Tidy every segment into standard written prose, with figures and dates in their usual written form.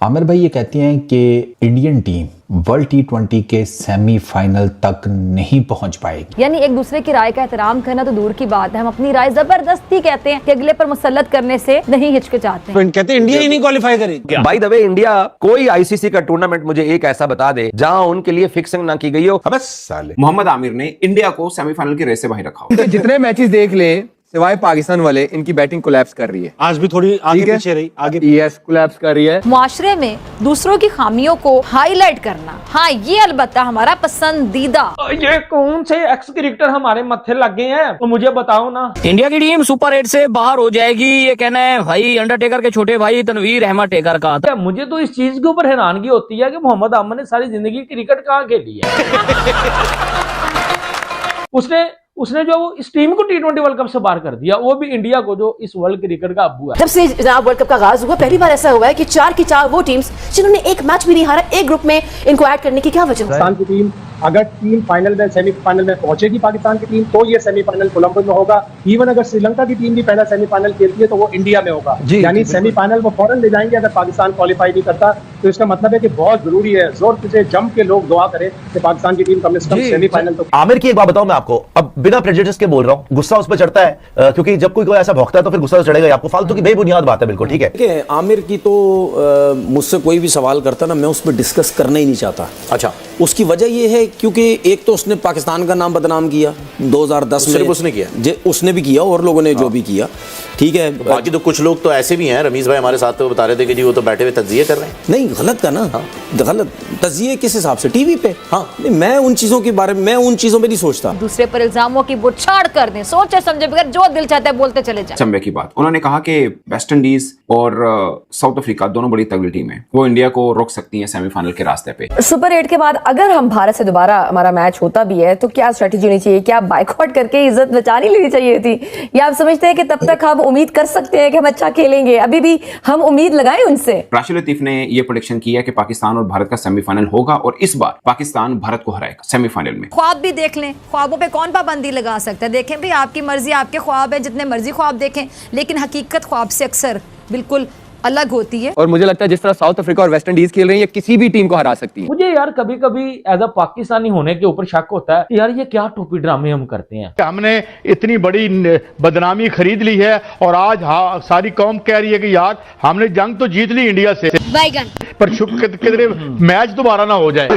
आमिर भाई ये कहती हैं कि इंडियन टीम वर्ल्ड T20 के सेमीफाइनल तक नहीं पहुंच पाएगी। यानी एक दूसरे की राय का एहतराम करना तो दूर की बात है, हम अपनी राय जबरदस्ती कहते हैं कि अगले पर मुसल्लत करने से नहीं हिचकिचाते हैं। कहते हैं इंडिया ही नहीं क्वालिफाई करेगी। बाय द वे इंडिया कोई आईसीसी का टूर्नामेंट मुझे एक ऐसा बता दे जहां उनके लिए फिक्सिंग ना की गई हो। अबे साले मोहम्मद आमिर ने इंडिया को सेमीफाइनल की रेस से बाहर रखा हो। जितने मैचेस देख ले सिवाय पाकिस्तान वाले, इनकी बैटिंग कोलैप्स कर रही है। आज भी थोड़ी आगे पीछे रही, आगे यस कोलैप्स कर रही है। मुआशरे में दूसरों की खामियों को हाईलाइट करना, हाँ ये अलबत्ता हमारा पसंदीदा। ये कौन से एक्स क्रिकेटर हमारे मत्थे लग गए हैं, तो मुझे बताओ ना। इंडिया की टीम सुपर 8 से बाहर हो जाएगी, ये कहना है भाई अंडरटेकर के छोटे भाई तनवीर अहमद टेकर का था। मुझे तो इस चीज के ऊपर हैरानगी होती है कि मोहम्मद आमिर ने सारी जिंदगी क्रिकेट कहाँ खेली है। उसने जो इस टीम को T20 वर्ल्ड कप से बाहर कर दिया, वो भी इंडिया को जो इस वर्ल्ड क्रिकेट का अब्बू है। जब से जनाब वर्ल्ड कप का आगाज हुआ पहली बार ऐसा हुआ है कि 4 की 4 वो टीम्स जिन्होंने एक मैच भी नहीं हारा, एक ग्रुप में इनको ऐड करने की क्या वजह? पाकिस्तान की टीम अगर टीम फाइनल में सेमीफाइनल में पहुंचेगी पाकिस्तान की टीम, तो ये सेमीफाइनल कोलंबो में होगा। इवन अगर श्रीलंका की टीम भी पहला सेमीफाइनल खेलती है तो वो इंडिया में होगा। यानी सेमीफाइनल वो फौरन ले जाएंगे अगर पाकिस्तान क्वालिफाई नहीं करता। तो इसका मतलब है कि बहुत जरूरी है, जोर से जम के लोग दुआ करें कि पाकिस्तान की टीम कम से कम सेमीफाइनल तो। आमिर की एक बात बताऊं मैं आपको, अब बिना प्रेजुडिस के बोल रहा हूं, गुस्सा उस पर चढ़ता है क्योंकि जब कोई ऐसा भौंकता है तो फिर गुस्सा तो चढ़ेगा आपको। फालतू की बेबुनियाद बात है, बिल्कुल ठीक है। आमिर की तो मुझसे कोई भी सवाल करता ना, मैं उस पर डिस्कस करना ही नहीं चाहता। अच्छा, उसकी वजह यह है क्योंकि एक तो उसने पाकिस्तान का नाम बदनाम किया 2010 में, उसने किया, उसने भी किया और लोगों ने जो भी किया, ठीक है। बाकी तो कुछ लोग तो ऐसे भी हैं, रमीज भाई हमारे साथ तो बता रहे थे कि जी वो तो बैठे हुए तज्जिए कर रहे हैं। नहीं गलत का ना, गलत तज्जिए किस हिसाब से टीवी पे? हाँ मैं उन चीजों के बारे में, मैं उन चीजों में नहीं सोचता। दूसरे पर इल्जामों की बुछाड़ कर दें, सोचे समझे बगैर जो दिल चाहता है बोलते चले जाए। चंबे की बात, उन्होंने कहा कि वेस्ट इंडीज और साउथ अफ्रीका दोनों बड़ी तगड़ी टीम है, वो इंडिया को रोक सकती है सेमीफाइनल के रास्ते पे। सुपर 8 के बाद अगर हम भारत से दोबारा हमारा मैच होता भी है तो क्या स्ट्रेटेजी होनी चाहिए? क्या बाइकआउट करके इज्जत बचा नहीं लेनी चाहिए थी? या आप समझते हैं कि तब तक हम उम्मीद कर सकते हैं कि हम अच्छा खेलेंगे? अभी भी हम उम्मीद लगाएं उनसे। राशिद लतीफ ने यह प्रेडिक्शन किया कि पाकिस्तान और भारत का सेमीफाइनल होगा और इस बार पाकिस्तान भारत को हराएगा सेमीफाइनल में। ख्वाब भी देख लें, ख्वाबों पे कौन पाबंदी लगा सकता है? देखें भाई आपकी मर्जी, आपके ख्वाब है, जितने मर्जी ख्वाब देखें, लेकिन हकीकत ख्वाब से अक्सर बिल्कुल अलग होती है। और मुझे लगता है जिस तरह साउथ अफ्रीका और वेस्ट इंडीज खेल रही है, ये किसी भी टीम को हरा सकती है। मुझे यार कभी कभी एज अ पाकिस्तानी होने के ऊपर शक होता है कि यार ये क्या टोपी ड्रामे हम करते हैं। हमने इतनी बड़ी बदनामी खरीद ली है और आज सारी कौम कह रही है कि यार हमने जंग तो जीत ली इंडिया से, पर किधरे मैच दोबारा ना हो जाए।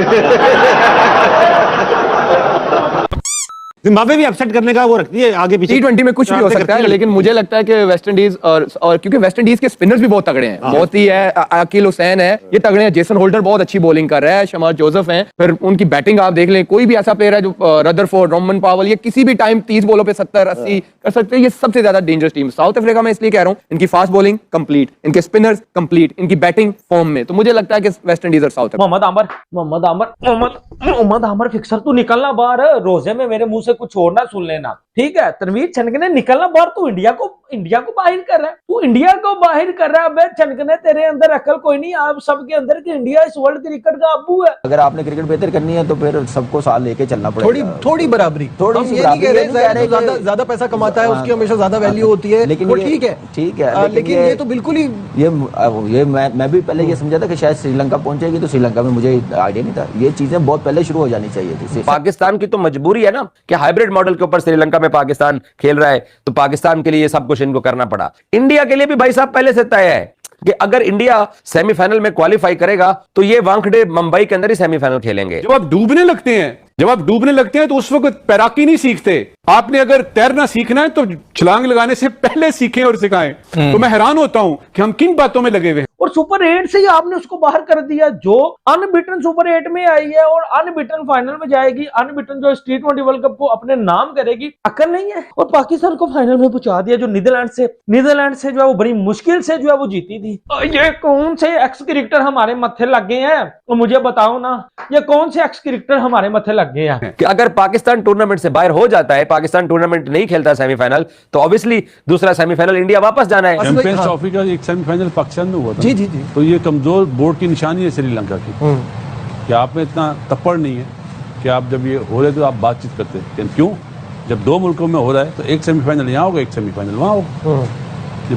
जिम्बाब्वे भी अपसेट करने का वो रखती है आगे पीछे। T20 में कुछ भी हो सकता है, लेकिन मुझे लगता है कि वेस्ट इंडीज और क्योंकि वेस्ट इंडीज के स्पिनर्स भी बहुत तगड़े हैं, बहुत ही है। अकील हुसैन है, ये तगड़े हैं। जेसन होल्डर बहुत अच्छी बॉलिंग कर रहा है। शमार जोसेफ हैं, फिर उनकी बैटिंग आप देख लें, कोई भी ऐसा प्लेयर है जो रदरफोर्ड, रोमन पावल, ये किसी भी टाइम 30 बॉलों पे 70-80 कर सकते हैं। ये सबसे ज्यादा डेंजरस टीम साउथ अफ्रीका में इसलिए कह रहा हूँ, इनकी फास्ट बॉलिंग कंप्लीट, इनके स्पिनर्स कंप्लीट, इनकी बैटिंग फॉर्म में। तो मुझे लगता है कि वेस्ट इंडीज और साउथ। मोहम्मद आमिर फिक्सर तू निकलना बाहर, रोजे में मेरे मुंह से कुछ और ना सुन लेना, ठीक है? तनवीर छनकने निकलना बाहर, तू इंडिया को बाहर कर रहा है, तू इंडिया को बाहर कर रहा है। बे छनकने तेरे अंदर अकल कोई नहीं, आप सबके अंदर कि इंडिया इस वर्ल्ड क्रिकेट का अब्बू है। अगर आपने क्रिकेट बेहतर करनी है तो फिर सबको साथ लेके चलना पड़ेगा। थोड़ी बराबरी, ज्यादा पैसा कमाता है उसकी हमेशा ज्यादा वैल्यू होती है, लेकिन ठीक है, लेकिन ये तो बिल्कुल ही ये मैं भी पहले ये समझा था कि शायद श्रीलंका पहुंचेगी, तो श्रीलंका में मुझे आइडिया नहीं था। ये चीजें बहुत पहले शुरू हो जानी चाहिए थी। पाकिस्तान की तो मजबूरी है ना कि हाइब्रिड मॉडल के ऊपर श्रीलंका में पाकिस्तान खेल रहा है, तो पाकिस्तान के लिए सब कुछ इनको करना पड़ा। इंडिया के लिए भी भाई साहब पहले से तय है कि अगर इंडिया सेमीफाइनल में क्वालिफाई करेगा तो ये वानखेड़े मुंबई के अंदर ही सेमीफाइनल खेलेंगे। जब आप डूबने लगते हैं तो उस वक्त तैराकी नहीं सीखते। आपने अगर तैरना सीखना है तो छलांग लगाने से पहले सीखें और सिखाएं। तो मैं हैरान होता हूं कि हम किन बातों में लगे हुए हैं। और सुपर 8 से ही आपने उसको बाहर कर दिया, जो अनबीटन सुपर 8 में आई है और अनबीटन फाइनल में जाएगी, अनबीटन जो T20 वर्ल्ड कप को अपने नाम करेगी। अकल नहीं है। और पाकिस्तान को फाइनल में पहुंचा दिया, जो नीदरलैंड से जो है वो बड़ी मुश्किल से जो है वो जीती थी। ये कौन से एक्स क्रिकेटर हमारे मत्थे लग गए हैं, तो मुझे बताओ ना, ये कौन से एक्स क्रिकेटर हमारे मत्थे लग गए हैं? कि अगर पाकिस्तान टूर्नामेंट से बाहर हो जाता है, पाकिस्तान टूर्नामेंट नहीं खेलता सेमीफाइनल, तो ऑब्वियसली दूसरा सेमीफाइनल इंडिया वापस जाना है। चैंपियंस ट्रॉफी का एक सेमीफाइनल पाकिस्तान में हुआ था। जी। तो ये कमजोर बोर्ड की निशानी है श्रीलंका की, कि आप में इतना तप्पड़ नहीं है कि आप जब ये हो रहे तो आप बातचीत करते हैं। क्यों? जब दो मुल्कों में हो रहा है तो एक सेमीफाइनल यहाँ होगा, एक सेमीफाइनल वहाँ होगा।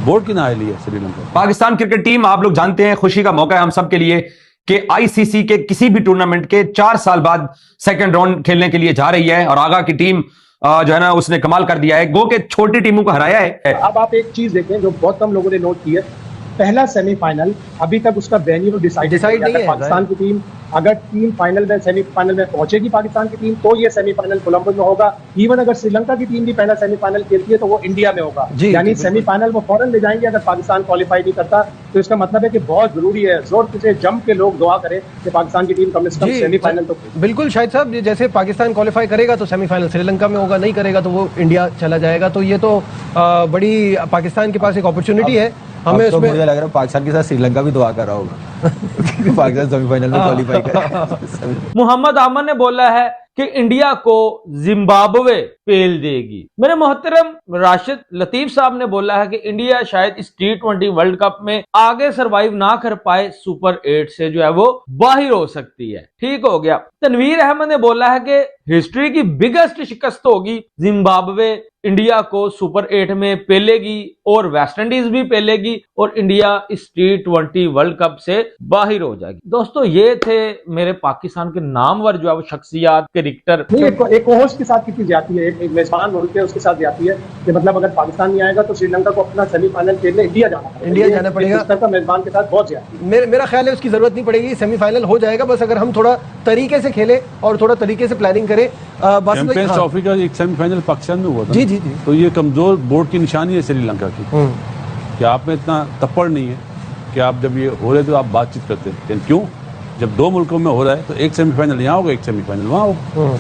बोर्ड की नाअहली है श्रीलंका। पाकिस्तान क्रिकेट टीम, आप लोग जानते हैं, खुशी का मौका है हम सब के लिए कि आईसीसी के किसी भी टूर्नामेंट के 4 साल बाद सेकंड राउंड खेलने के लिए जा रही है और आगा की टीम जो है ना उसने कमाल कर दिया है, गो के छोटी टीमों को हराया है। अब आप एक चीज देखें जो बहुत कम लोगों ने नोट की है, पहला सेमीफाइनल अभी तक उसका वेन्यू डिसाइड नहीं है। पाकिस्तान की टीम अगर टीम फाइनल में सेमीफाइनल में पहुंचेगी पाकिस्तान की टीम तो ये सेमीफाइनल कोलंबो में होगा। इवन अगर श्रीलंका की टीम भी पहला सेमीफाइनल खेलती है तो वो इंडिया में होगा, यानी सेमीफाइनल वो फौरन ले जाएंगे अगर पाकिस्तान क्वालिफाई नहीं करता। तो इसका मतलब है कि बहुत जरूरी है, जोर से जम के लोग दुआ करें कि पाकिस्तान की टीम कम से कम सेमीफाइनल तो। बिल्कुल शाहिद साहब, जैसे पाकिस्तान क्वालिफाई करेगा तो सेमीफाइनल श्रीलंका में होगा, नहीं करेगा तो वो इंडिया चला जाएगा। तो ये तो बड़ी पाकिस्तान के पास एक अपॉर्चुनिटी है। हमें तो मुझे लग रहा है पाकिस्तान के साथ श्रीलंका भी दुआ कर रहा होगा पाकिस्तान सेमीफाइनल में क्वालिफाई करे। मोहम्मद आमन ने बोला है कि इंडिया को जिम्बाब्वे पेल देगी। मेरे मोहतरम राशिद लतीफ साहब ने बोला है कि इंडिया शायद इस T20 वर्ल्ड कप में आगे सरवाइव ना कर पाए, सुपर 8 से जो है वो बाहर हो सकती है। ठीक हो गया। तनवीर अहमद ने बोला है कि हिस्ट्री की बिगेस्ट शिकस्त होगी, जिम्बाब्वे इंडिया को सुपर 8 में पेलेगी और वेस्ट इंडीज भी पेलेगी और इंडिया इस T20 वर्ल्ड कप से बाहर हो जाएगी। दोस्तों ये थे मेरे पाकिस्तान के नामवर जो है वो शख्सियात, क्रिकेटर। एक होस्ट के साथ कितनी जाती है, एक मेजबान मुल्क है उसके साथ जाती है कि मतलब अगर पाकिस्तान नहीं आएगा तो श्रीलंका को अपना सेमीफाइनल खेलने इंडिया जाना पड़ेगा। मेजबान के साथ बहुत ज्यादा मेरा ख्याल है उसकी जरूरत नहीं पड़ेगी, सेमीफाइनल हो जाएगा। बस अगर हम थोड़ा तरीके से खेले और थोड़ा तरीके से प्लानिंग करें। चैंपियंस ट्रॉफी का एक सेमीफाइनल पाकिस्तान में हुआ था। जी। तो ये कमजोर बोर्ड की निशानी है श्रीलंका की कि आप में इतना तप्पड़ नहीं है कि आप जब ये हो रहे तो आप बातचीत करते हैं। लेकिन क्यों, जब 2 मुल्कों में हो रहा है तो एक सेमीफाइनल यहाँ होगा, एक सेमीफाइनल वहाँ होगा।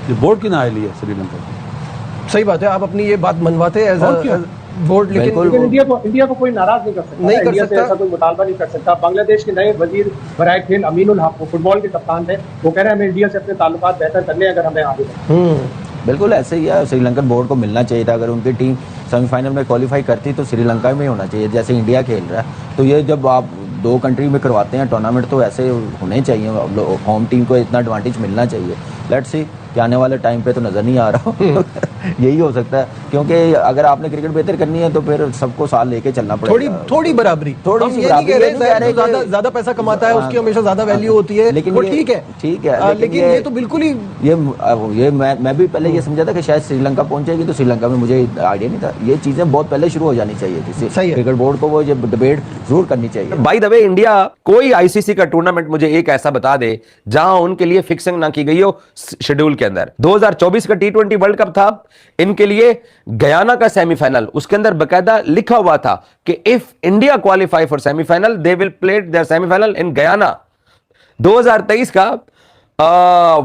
ये बोर्ड की नाअहली है श्रीलंका की। सही बात है, आप अपनी ये बात मनवाते हैं बोर्ड, लेकिन इंडिया को कोई नाराज नहीं कर सकता, ऐसा कोई मुतालबा नहीं कर सकता। बांग्लादेश के नए वजीर बराए खेल अमीनुल हक, वो फुटबॉल के कप्तान थे, वो कह रहे हैं हमें इंडिया से अपने ताल्लुकात बेहतर करने अगर हमें आगे। बिल्कुल ऐसे ही है, श्रीलंकन बोर्ड को मिलना चाहिए था। अगर उनकी टीम सेमीफाइनल में क्वालिफाई करती तो श्रीलंका में होना चाहिए, जैसे इंडिया खेल रहा है। तो ये जब आप 2 कंट्री में करवाते हैं टूर्नामेंट तो ऐसे होने चाहिए, होम टीम को इतना एडवांटेज मिलना चाहिए। लेट्स सी कि आने वाले टाइम पे तो नजर नहीं आ रहा यही हो सकता है, क्योंकि अगर आपने क्रिकेट बेहतर करनी है तो फिर सबको साथ लेके चलना पड़ेगा। थोड़ी बराबरी, ज्यादा पैसा कमाता है उसकी हमेशा ज्यादा वैल्यू होती है, लेकिन वो ठीक है, लेकिन ये तो बिल्कुल ही ये मैं भी पहले ये समझा था कि शायद श्रीलंका पहुंचेगी तो श्रीलंका में मुझे आइडिया नहीं था। ये चीजें बहुत पहले शुरू हो जानी चाहिए थी, क्रिकेट बोर्ड को वो डिबेट जरूर करनी चाहिए। बाय द वे, इंडिया कोई आईसीसी का टूर्नामेंट मुझे एक ऐसा बता दे जहां उनके लिए फिक्सिंग ना की गई हो शेड्यूल के अंदर। 2024 का T20 वर्ल्ड कप था, इनके लिए गयाना का सेमीफाइनल, उसके अंदर बकायदा लिखा हुआ था कि if India qualify for semifinal they will play their semifinal in Guyana. 2023 का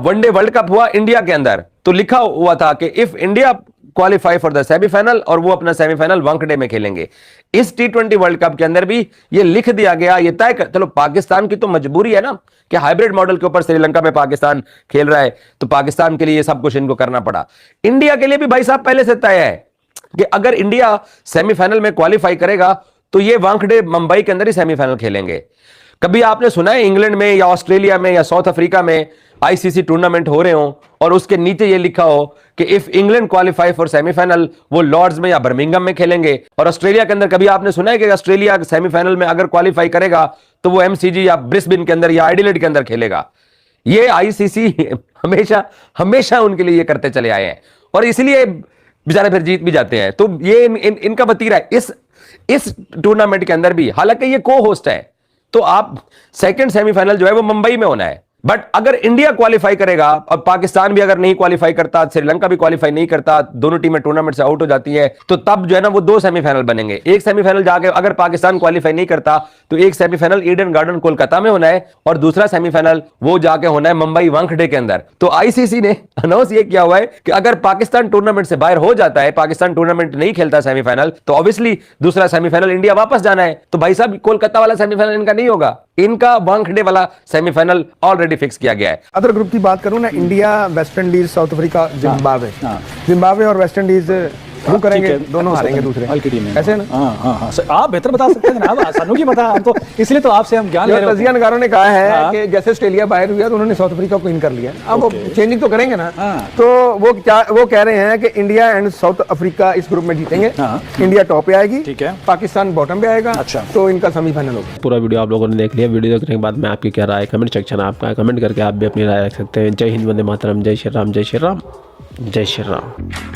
वनडे वर्ल्ड कप हुआ इंडिया के अंदर, तो लिखा हुआ था कि if India qualify for the semifinal, और वो अपना सेमीफाइनल वानखेड़े में खेलेंगे। इस T20 वर्ल्ड कप के अंदर भी ये लिख दिया गया, ये तय कर, चलो पाकिस्तान की तो मजबूरी है ना कि हाइब्रिड मॉडल के ऊपर श्रीलंका में पाकिस्तान खेल रहा है, तो पाकिस्तान के लिए ये सब कुछ इनको करना पड़ा। इंडिया के लिए भी भाई साहब पहले से तय है कि अगर इंडिया सेमीफाइनल में क्वालिफाई करेगा तो ये वानखेड़े मुंबई के अंदर ही सेमीफाइनल खेलेंगे। कभी आपने सुना है इंग्लैंड में या ऑस्ट्रेलिया में या साउथ अफ्रीका में आईसीसी टूर्नामेंट हो रहे हो और उसके नीचे ये लिखा हो कि if England qualify for semifinal वो लॉर्ड्स में या बर्मिंघम में खेलेंगे? और ऑस्ट्रेलिया के अंदर कभी आपने सुना है कि ऑस्ट्रेलिया सेमीफाइनल में अगर क्वालिफाई करेगा तो वो एमसीजी या ब्रिस्बेन के अंदर या एडिलेड के अंदर खेलेगा? ये आईसीसी हमेशा उनके लिए ये करते चले आए हैं और इसलिए बेचारे फिर जीत भी जाते हैं। तो ये इनका वतीरा है इस टूर्नामेंट के अंदर भी। हालांकि ये को होस्ट है तो आप सेकंड सेमीफाइनल जो है वो मुंबई में होना है, बट अगर इंडिया क्वालिफाई करेगा और पाकिस्तान भी अगर नहीं क्वालिफाई करता, श्रीलंका भी क्वालिफाई नहीं करता, दोनों टीमें टूर्नामेंट से आउट हो जाती है, तो तब जो है ना वो 2 सेमीफाइनल बनेंगे। एक सेमीफाइनल जाके अगर पाकिस्तान क्वालिफाई नहीं करता तो एक सेमीफाइनल ईडन गार्डन कोलकाता में होना है और दूसरा सेमीफाइनल वो जाके होना है मुंबई वानखेड़े के अंदर। तो आईसीसी ने अनाउंस ये किया हुआ है कि अगर पाकिस्तान टूर्नामेंट से बाहर हो जाता है, पाकिस्तान टूर्नामेंट नहीं खेलता सेमीफाइनल, तो ऑब्वियसली दूसरा सेमीफाइनल इंडिया वापस जाना है। तो भाई साहब कोलकाता वाला सेमीफाइनल इनका नहीं होगा, इनका वानखेड़े वाला सेमीफाइनल ऑलरेडी फिक्स किया गया है। अदर ग्रुप की बात करूं ना, India, West Indies, south Africa, Zimbabwe और वेस्ट इंडीज वो करेंगे, दोनों हारेंगे दूसरे हल्की टीम है ऐसे है ना। हाँ, आप बेहतर बता सकते हैं जनाब, सानू की पता, हम तो इसलिए तो आपसे हम ज्ञान ले रहे हैं। तजिया नगारों ने कहा है कि जैसे ऑस्ट्रेलिया बाहर हुआ तो उन्होंने साउथ अफ्रीका को विन कर लिया, अब वो चेंजिंग तो करेंगे ना। तो वो कह रहे हैं कि इंडिया एंड साउथ अफ्रीका इस ग्रुप में जीतेंगे, इंडिया टॉप पे आएगी, ठीक है, पाकिस्तान बॉटम पे आएगा। अच्छा, तो इनका सेमीफाइनल होगा। पूरा वीडियो आप लोगों ने देख लिया, वीडियो देखने के बाद में आपकी क्या राय, कमेंट सेक्शन आपका, कमेंट करके आप भी अपनी राय रख सकते हैं। जय हिंद, वंदे मातरम, जय श्री राम, जय श्री राम, जय श्री राम।